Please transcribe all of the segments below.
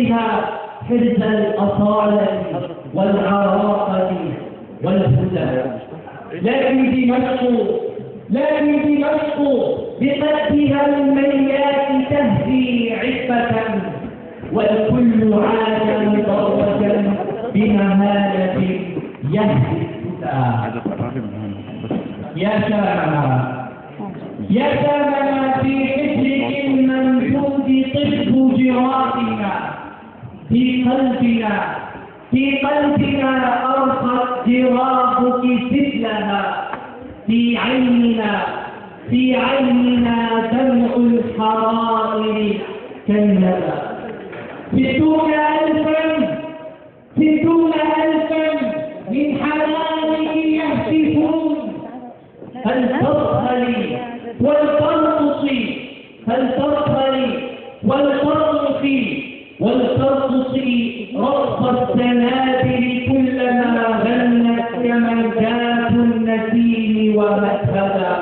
بها حرز الأصالة والعراقة والهدى. لكن دمشق بقدها الميات تهدي عفة، والكل عاد مضرجا بمهالة يهدي الفتى. يا شامنا في حجر الممدود طب جراحنا، في قلبنا أرخت جراحك سفلها، في عيننا دمع الحرائر كالندى. 60,000 من حرائرك يهتفون، هل ترخلي والترقصي رقص السنابل كلما غنت كمنجات النسيم ومشهدا.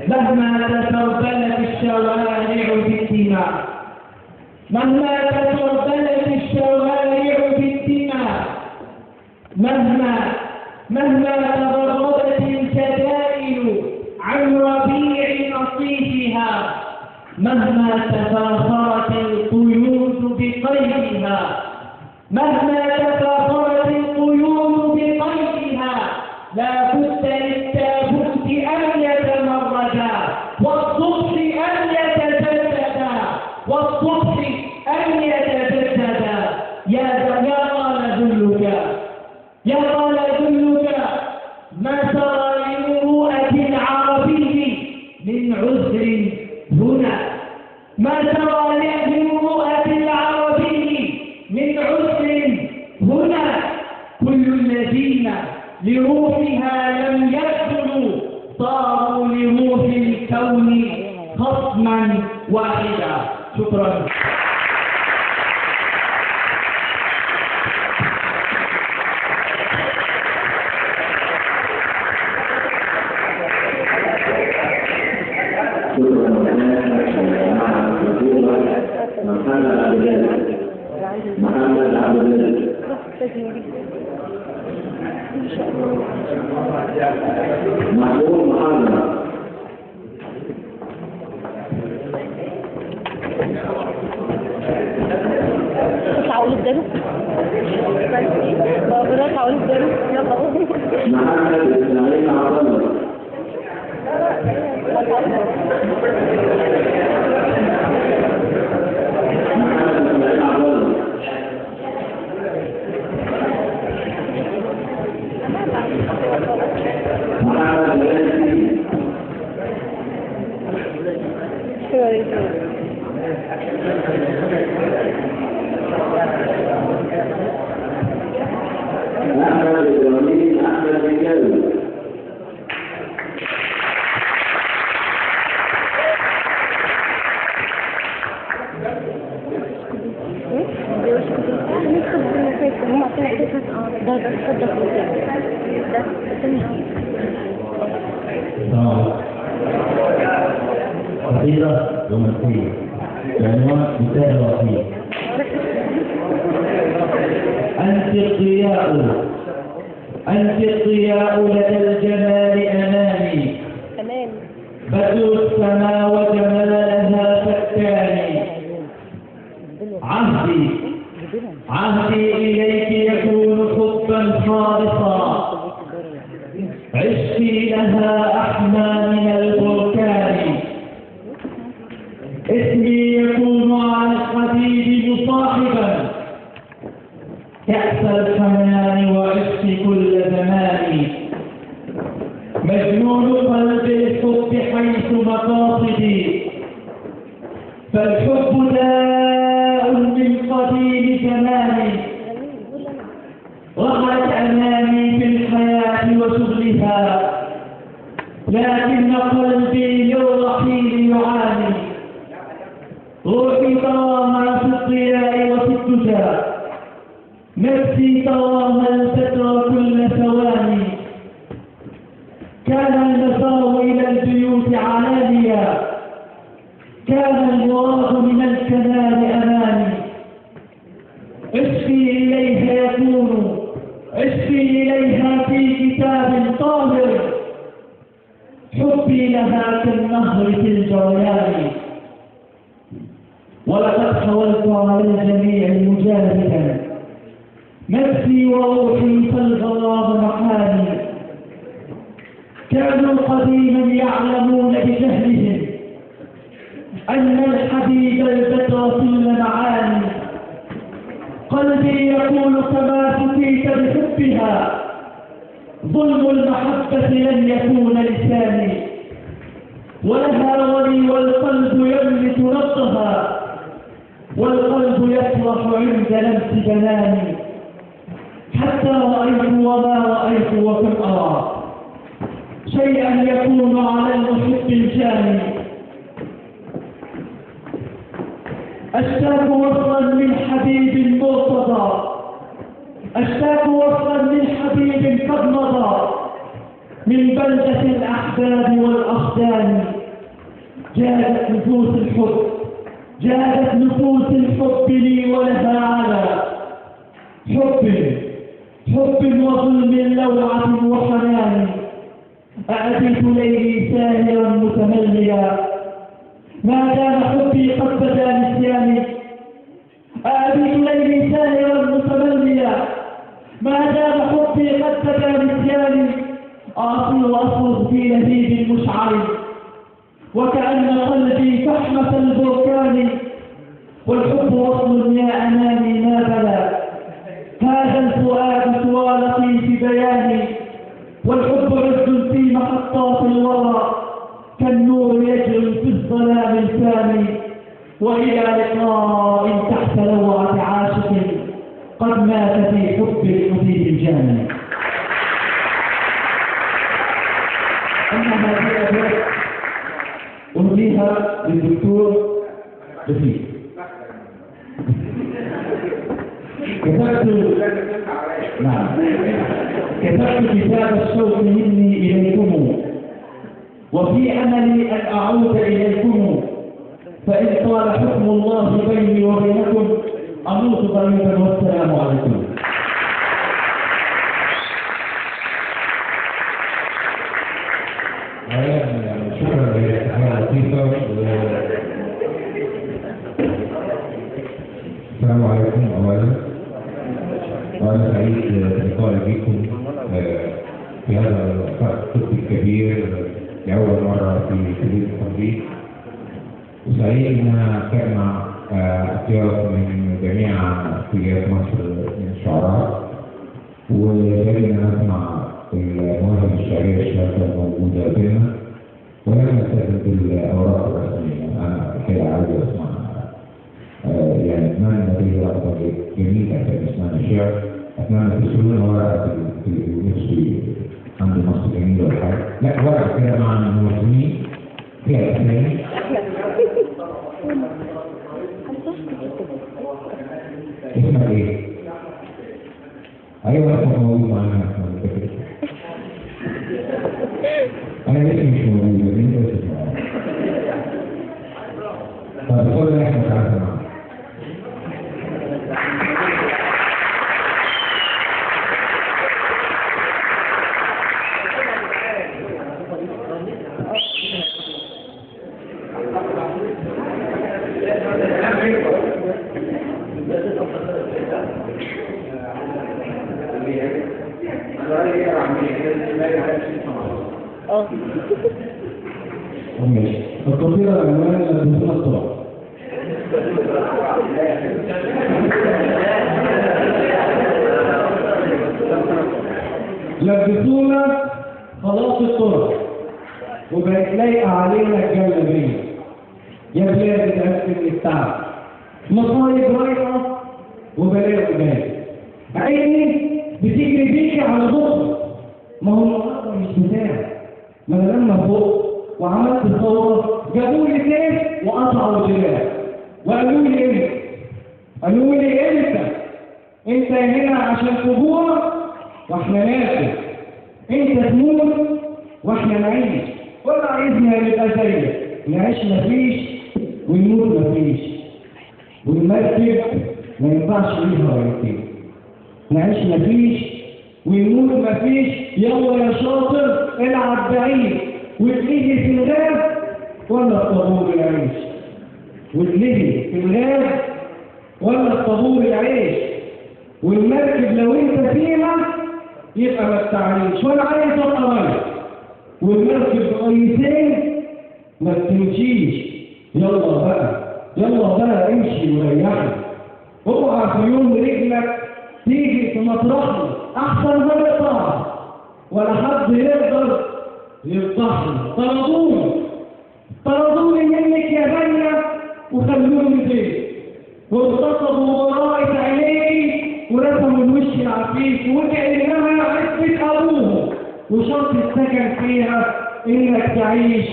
مهما تسربلت الشوارع بالدماء، مهما تغربت الكدائن عن ربيع نصيفها، مهما تفاخرت القيود بقيدها، لا بد للتابوت أن يتمردا، والصبح أن يتجددا. يا قال ذلك ما ترى لمروءة العربي من عذر هنا، كل الذين لروحها لم يدخلوا صاروا لروح الكون خصما واحدا. شكرا. محمد عبد الله محمود محمد تعالوا الدرس بابا تعالوا الدرس يلا محمد اسماعيل عبد الله قصيدة رومانسية بعنوان مثال وصية. أنت الضياء لدى الجمال أمامي، بدر السماء وجمالها فتاني. عهدي إليك يكون حبا خالصا، عشقي لها أحمى من البركان. اسمي يكون على الحبيب مصاحبا، كأس الحنان وعشق كل زمان. مجنون قلب الحب حيث مقاصدي، فالحب داء من قديم زماني. رحلت أمامي في الحياة وشغلها، لكن قلبي للرحيل يعاني. روحي تراها في الضياء وفي الدجى، نفسي تراها الفترة كل ثواني. كان المسار إلى البيوت علانيا، كان المراد من الكمال أمامي. ولقد حولت على الجميع مجاهدا نفسي وروحي فالغرام محامي. كانوا قديما يعلمون بجهلهم أن الحبيب البدر في المعاني. قلبي يقول كما فتيت بحبها ظلم المحبة لن يكون لساني. ولها ولي والقلب يملك نبضها والقلب يفرح عند لمس جناني. حتى رأيت وما رأيت وكم أرى شيئا يكون على المحب الجاني. أشتاق وصلا من حبيب مرتضى أشتاق وصلا من حبيب قد مضى من بلدة الأحباب والأخدان. جادت نفوس الحب لي ولها على حب وظلم لوعة وحنان. أأبيت ليلي ساهرا متمليا ما دام حبي قد بدا نسياني. أأبيت ليلي ساهرا متمليا ما دام حبي قد بدا نسياني. أعصي وأصرخ في لهيب مشعل وكأن قلبي فحمة البركان. والحب وصل يا أمامي ما بلا هذا الفؤاد طوالتي في بياني. والحب عز في محطات الورى كالنور يجري في الظلام الفاني. وإلى لقاء تحت لوعة عاشق قد مات في حب الحبيب الجاني. أما هذه الأبيات أهديها للدكتور رفيق. كتبت كتاب الشوق مني إليكم وفي أملي أن أعود إليكم. فإن طال حكم الله بيني وبينكم أموت قريبا والسلام عليكم. شكرا للتحية اللطيفة. السلام عليكم أولا، وأنا سعيد بلقائي بكم في هذا اللقاء الطبي الكبير لأول مرة في كلية التمريض. وسعيد إنها تجمع اختيارات من جميع كليات مصر من الشعراء، وسعيد إنها نسمع المواهب الشعرية الشابة الموجودة بيننا، ولم نستفد بالأوراق الرسمية. أنا الحقيقة عايز أسمع يعني أتمنى هذه رغبة جميلة في أسماء الشعر. أتمنى تسألون ورقة في نفسي عند مصر جميلة ولا حاجة. لا، ورقة كده مع المواطنين فيها أسامي. اسمك إيه؟ أيوة اسمك موجود معانا. أنا اسمي مش موجود، لكن أنت اسمك. طب خد اسمك على سماع. التطبيق العنوان لبسونا الطرق. لبسونا خلاص الطرق وبقت لايقة علينا الجلابية. يا بلاد تأكد التعب مصايب رايقة وبلاء جاي. عيني بتجري بيكي على بكرة. ما هو النهارده مش بتاعي. ما انا لما فوق وعملت الثوره جابوا لي سيف وقطعوا الجبال وقالوا لي ايه؟ قالوا لي انت هنا عشان تجوع واحنا ناكل، انت تموت واحنا نعيش. ولا عايزنا نبقى زيك، نعيش مفيش ونموت مفيش، والمركب ما ينفعش ليها رايتين. نعيش مفيش ونموت مفيش. يلا يا شاطر العب بعيد وتيجي في الغاب ولا الطابور العيش. وتلهي في الغاز ولا الطابور العيش، والمركب لو انت فيها يبقى ما تستعملش ولا عايز تبقى ميه، والمركب بقيتين ما تمشيش. يلا بقى امشي وريحني. اوعى في يوم رجلك تيجي في مطرحنا احسن ما نقطع ولا حد يقدر يفضحني. طردوني منك يا بنية وخلوني فين، واغتصبوا وراء عينيكي ورسموا الوش العفيف وكأنها عزة أبوهم، وشرط السكن فيها إنك تعيش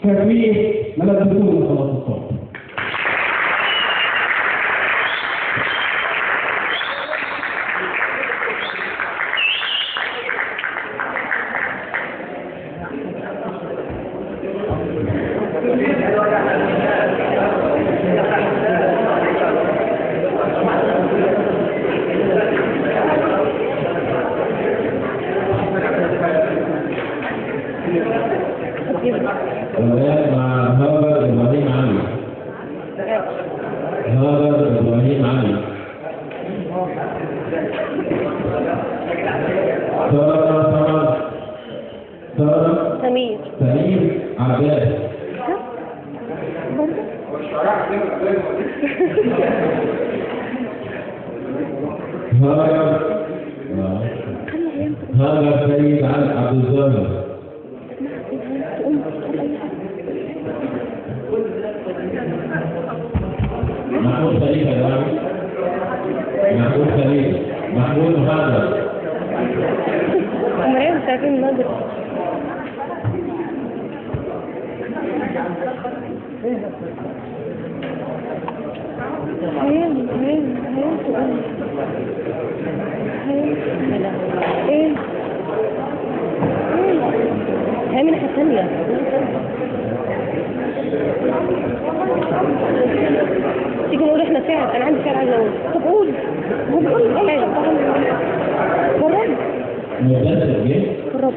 كفيف. ما لبسونا خلاص الصوت. سمير عباد. هذا سيد عبد الزهر. محمود خليفة يا محمود هذا مريم ساكن المدرسة. هي من حتة ثانية. تيجي نقول احنا شعر، انا عندي شعر عايز اقول. طب قول ايه؟ جرب. مدرسة جه؟ جرب.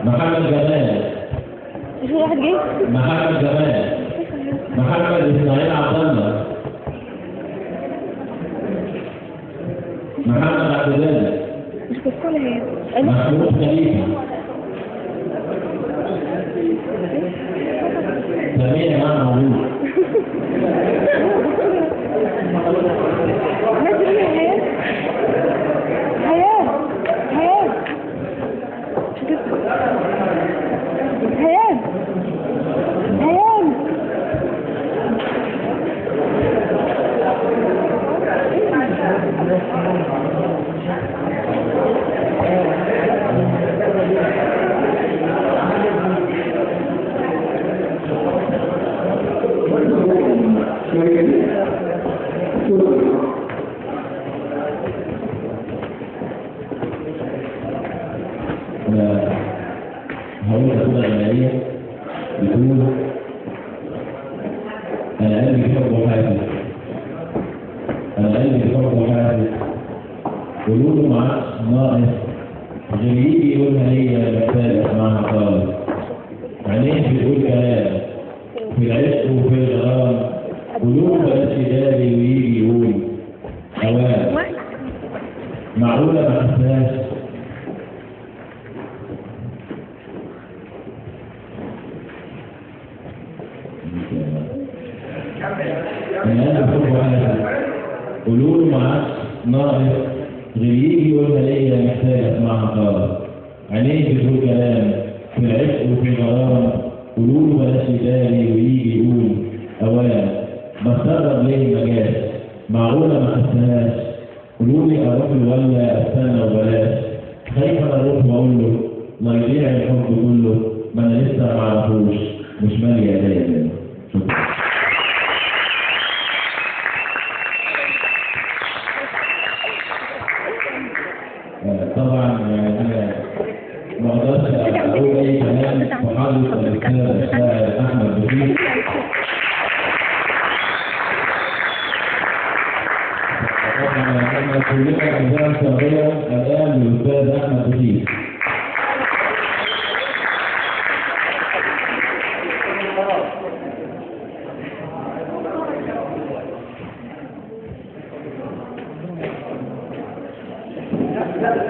محمد جمال. مش واحد جه؟ محمد إسماعيل عبد الله. محمد عبد الله. مش بصالة هي. محمود خليفة. سمير معروف. هقول لك عملية بتقول أنا قلبي بحبه حاسس، قولوا له معاك ناقص غير يجي يقولها هي محتاج اسمعها خالص. عينيه بتقول كلام في العشق وفي الغرام، قولوا له بلاش يداري ويجي يقول اوان. معقولة ما حسهاش؟ أنا بحبه حاسس، قولوا له معاك ناقص غير يجي يقولها ليا محتاج اسمعها خالص. عينيه بتقول كلام في العشق وفي الغرام، قولوا له بلاش يداري ويجي يقول اوان. بستغرب ليه ما جاش؟ معقولة ما حسهاش؟ قولوا لي اروح له ولا استنى وبلاش؟ خايفة اروح واقول له ما يضيع الحب كله، ما انا لسه ما اعرفوش مش مالي ايديا. شكرا. طبعا انا ما اقدرش اقول اي كلام في حضرة الاستاذ الشاعر احمد بشير. طبعا كلنا اعزائي صغيرة الان للاستاذ احمد بشير. بغير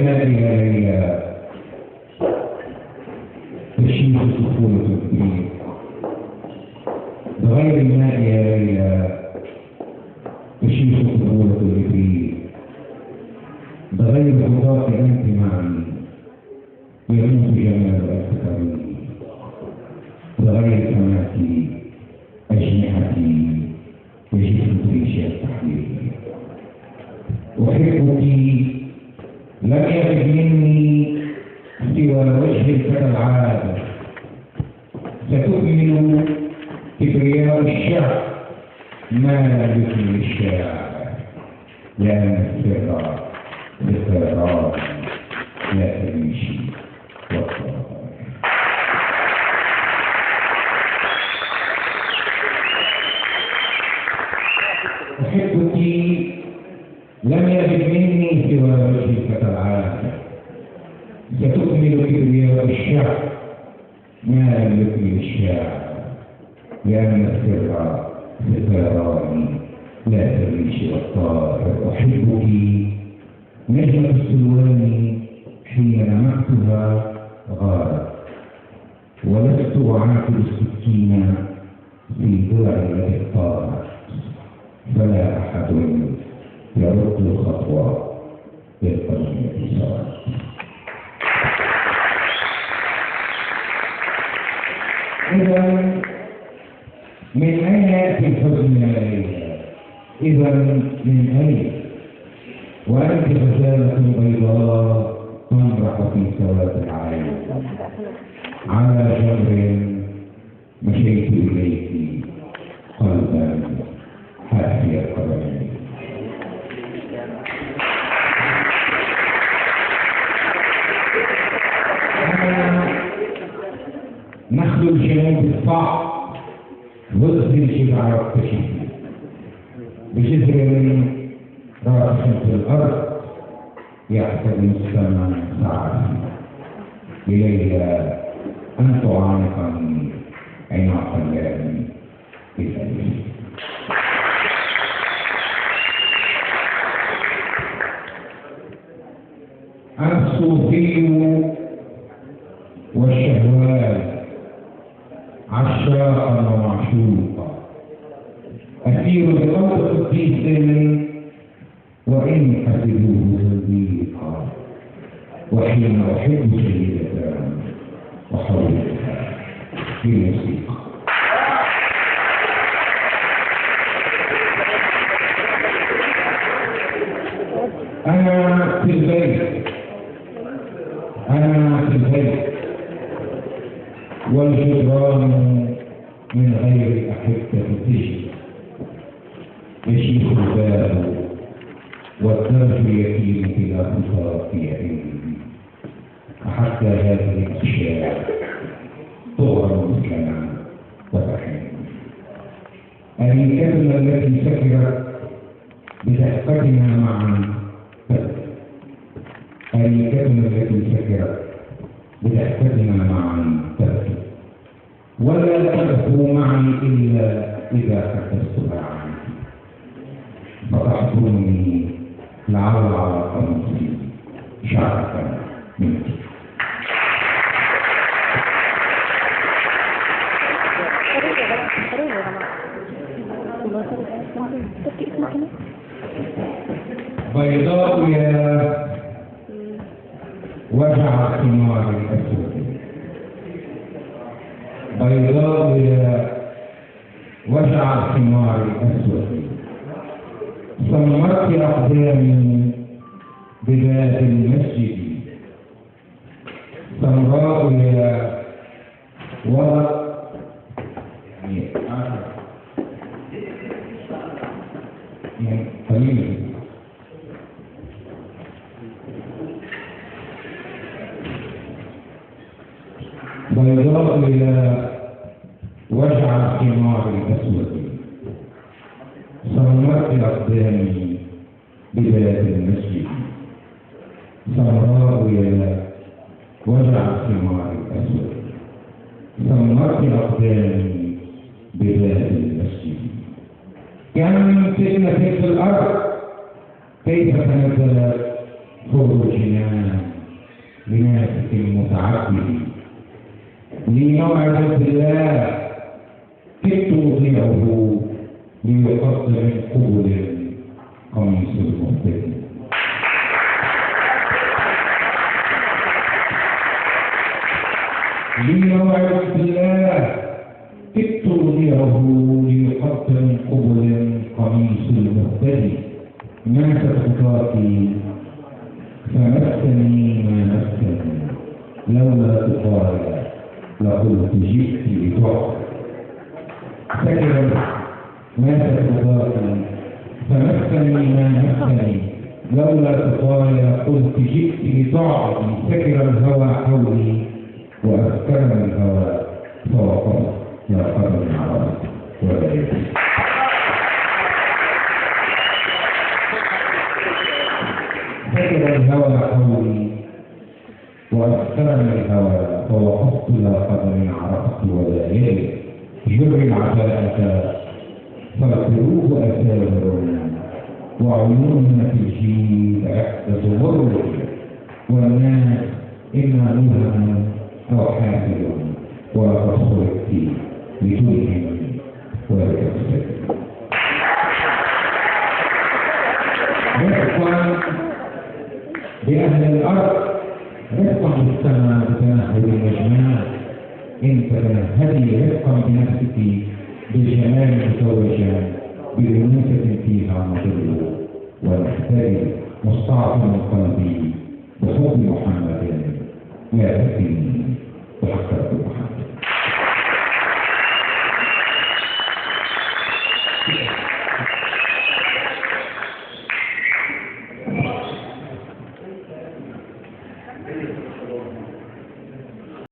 هذه هي تشيد طفولة الدين، بغير الماء يا ليلى تشيد طفولة الدين، بغير خطاك أنت معي يموت جمال الأفكاري، بغير سماكي أجنحتي يجف ريش التحليل. أحبك لم يغب مني سوى وجهك كالعادة، ستؤمن كبرياء الشعب ما يثني الشاعر، لأن السر بالسرار لا تمشي والصبر. أحبك لم يجد مني سوى وجهك كالعادة، ستكمل كبرياء الشعب ما لم يكمل الشاعر، لأن السر ستراني لا تريش والطائر. أحبك نجمة السلوان حين لمحتها غارت، ولست أعاتب السكين في ضلع التي طارت، فلا أحد يرد الخطوة بالقدم اليسار. إذا من أين يأتي الحزن يا ليلى؟ إذا من أين؟ وأنت غزالة بيضاء تمرح في سواد العين، على جمر مشيت إليك قلبا حافي القدمين. نخل الجنوب الصعب وسط الشجع والتشييد بجذر راسخ في الارض يحسب السماء ساعة إليها أن تعانقني عناق اللام بفلسي. الصوفي والشهوات عشاقا ومعشوقا، أسير بقلب قديس وإن حسبوه صديقا، وحين أحب سيدة وحولتها في موسيقى. أنا في البيت، أنا في البيت والجدران من غير أحبة تجري، يشيخ الباب والدرب يتيم بلا خطى في عيني، حتى هذه الأشياء تغر مسلما وتحين. أريكتنا التي سكرت بضحكتنا معا تبكي، أريكتنا التي سكرت بضحكتنا معا تبكي، ولا تبكوا معي إلا إذا حدثتها عنك، فتحضرني لعل على قميصي شعرة منك. بيضاء يا وجع الثمار الأسود، بيضاء يا وجع الثمار الأسود، سمرت أقدامي بباب المسجد، سمراء يا ورق قليل بيضاء يا وجع الثمار الأسود، سمرت أقدامي بباب المسجد، سمراء يا وجع الثمار الأسود، سمرت مرض أقدامي بباب المسجد. كم فتنة في الأرض كيف تنزلت خروجنا بناسك المتعبد لي موعد بالله كدت أضيعه ليقص من قبل قميص المهتدي. لي موعد بالله كدت أضيعه ليقص من قبل قميص المهتدي. ماتت خطاكي فمسني ما مسني لولا تقال لقلت جئت لتعطي. سكرا ماتت خطاكي فمسني ما مسني لولا تقال قلت جئت لتعطي. سكر الهوى حولي وأسكرني الهوى فوقفت يا قدر العرب ولا يدري. سكر الهوى حولي وأسكرني الهوى فوقفت لا قدر عرفت ولا يدري. جر العباءة فاغفروه أساور وعيوننا في الجيل أحدث غر والناس إما مهم أو حافل وتصرف فيه لتلهم وتكسب. رفقا بأهل الأرض رفقا بالسماء بتنهد النجمات. إن تتنهدي رفقا بنفسك بالجمال متوجا بأنوثة فيها مضر ونحتاج مستعظم قلبي بحب محمد لا تكفيني وحق